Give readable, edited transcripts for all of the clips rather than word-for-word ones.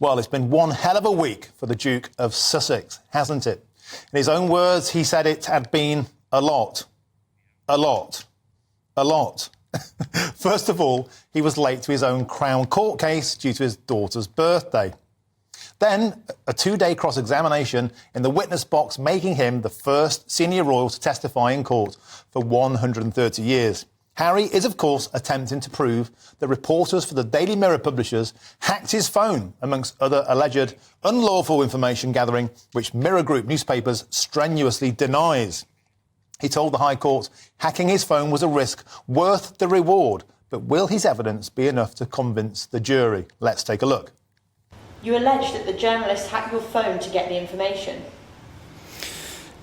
Well, it's been one hell of a week for the Duke of Sussex, hasn't it? In his own words, he said it had been a lot. A lot. A lot. First of all, he was late to his own Crown Court case due to his daughter's birthday. Then, a 2-day cross-examination in the witness box, making him the first senior royal to testify in court for 130 years. Harry is, of course, attempting to prove that reporters for the Daily Mirror publishers hacked his phone, amongst other alleged unlawful information gathering, which Mirror Group newspapers strenuously denies. He told the High Court hacking his phone was a risk worth the reward, but will his evidence be enough to convince the jury? Let's take a look. You allege that the journalist hacked your phone to get the information.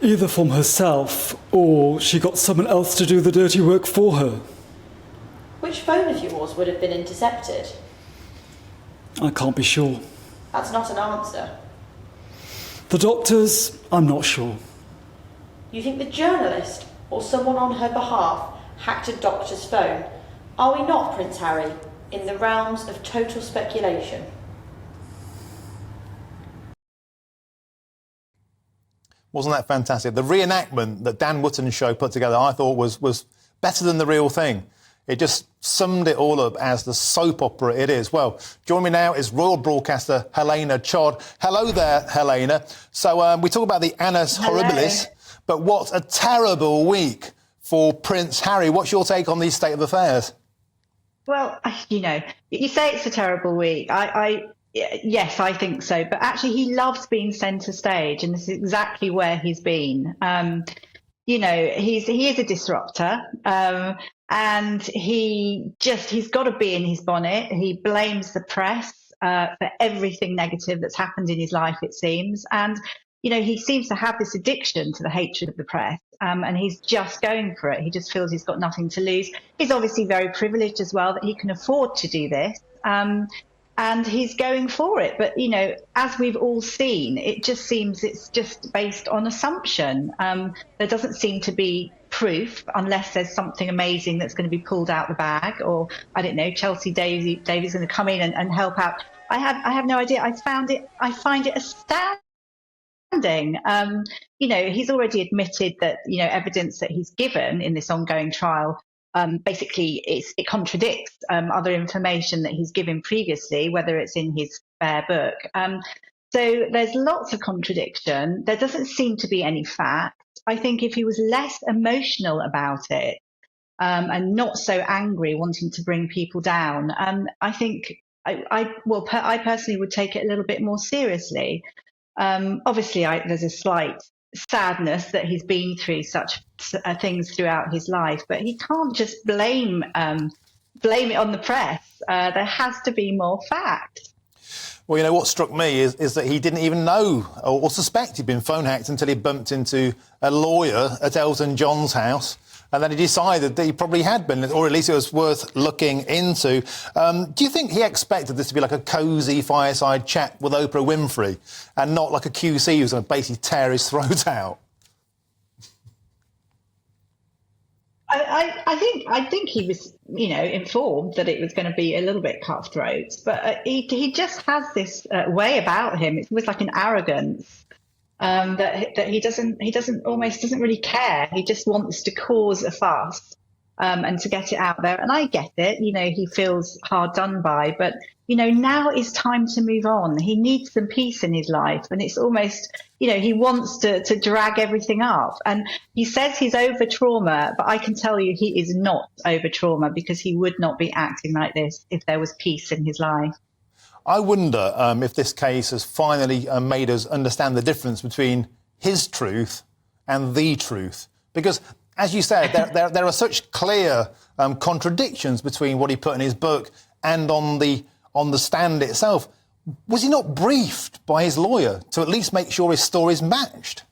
Either from herself, or she got someone else to do the dirty work for her. Which phone of yours would have been intercepted? I can't be sure. That's not an answer. The doctors, I'm not sure. You think the journalist, or someone on her behalf, hacked a doctor's phone? Are we not, Prince Harry, in the realms of total speculation? Wasn't that fantastic? The reenactment that Dan Wootton's show put together, I thought was better than the real thing. It just summed it all up as the soap opera it is. Well, joining me now is royal broadcaster Helena Chard. Hello there, Helena. So we talk about the Annus Horribilis, but what a terrible week for Prince Harry. What's your take on the state of affairs? Well, you know, you say it's a terrible week. Yes, I think so. But actually, he loves being centre stage, and this is exactly where he's been. You know, he is a disruptor, and he's got to be in his bonnet. He blames the press for everything negative that's happened in his life, it seems. And, you know, he seems to have this addiction to the hatred of the press, and he's just going for it. He just feels he's got nothing to lose. He's obviously very privileged as well that he can afford to do this. And he's going for it. But, you know, as we've all seen, it just seems it's just based on assumption. There doesn't seem to be proof unless there's something amazing that's going to be pulled out the bag, or, I don't know, Chelsea Davies going to come in and help out. I have no idea. I find it astounding. You know, he's already admitted that, you know, evidence that he's given in this ongoing trial basically it contradicts other information that he's given previously, whether it's in his fair book. So there's lots of contradiction. There doesn't seem to be any fact. I think if he was less emotional about it and not so angry, wanting to bring people down, I think I personally would take it a little bit more seriously. Obviously, there's a slight sadness that he's been through such things throughout his life, but he can't just blame it on the press. There has to be more fact. Well, you know, what struck me is that he didn't even know or suspect he'd been phone hacked until he bumped into a lawyer at Elton John's house. And then he decided that he probably had been, or at least it was worth looking into. Do you think he expected this to be like a cosy fireside chat with Oprah Winfrey and not like a QC who's going to basically tear his throat out? I think he was, you know, informed that it was going to be a little bit cutthroat, but he just has this way about him. It's almost like an arrogance that he doesn't really care. He just wants to cause a fuss and to get it out there. And I get it. You know, he feels hard done by, but you know, now is time to move on. He needs some peace in his life. And it's almost, you know, he wants to drag everything up. And he says he's over trauma, but I can tell you he is not over trauma, because he would not be acting like this if there was peace in his life. I wonder if this case has finally made us understand the difference between his truth and the truth. Because, as you said, there are such clear contradictions between what he put in his book and on the stand itself. Was he not briefed by his lawyer to at least make sure his stories matched?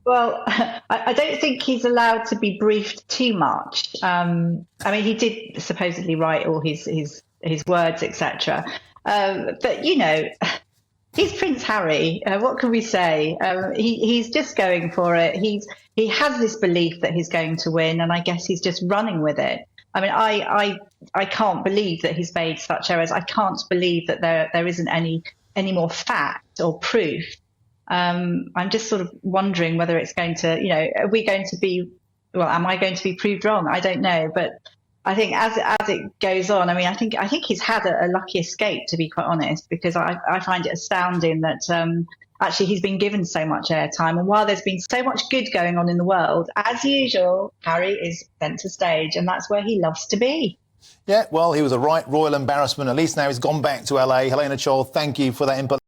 Well, I don't think he's allowed to be briefed too much. I mean, he did supposedly write all his words, etc. But, you know, he's Prince Harry. What can we say? He's just going for it. He has this belief that he's going to win, and I guess he's just running with it. I mean, I can't believe that he's made such errors. I can't believe that there isn't any more fact or proof. I'm just sort of wondering whether it's going to, are we going to be, well, am I going to be proved wrong? I don't know. But I think as it goes on, I mean, I think he's had a lucky escape, to be quite honest, because I find it astounding that actually he's been given so much airtime. And while there's been so much good going on in the world, as usual, Harry is centre stage, and that's where he loves to be. Yeah, well, he was a right royal embarrassment. At least now he's gone back to LA. Helena Chard, thank you for that input.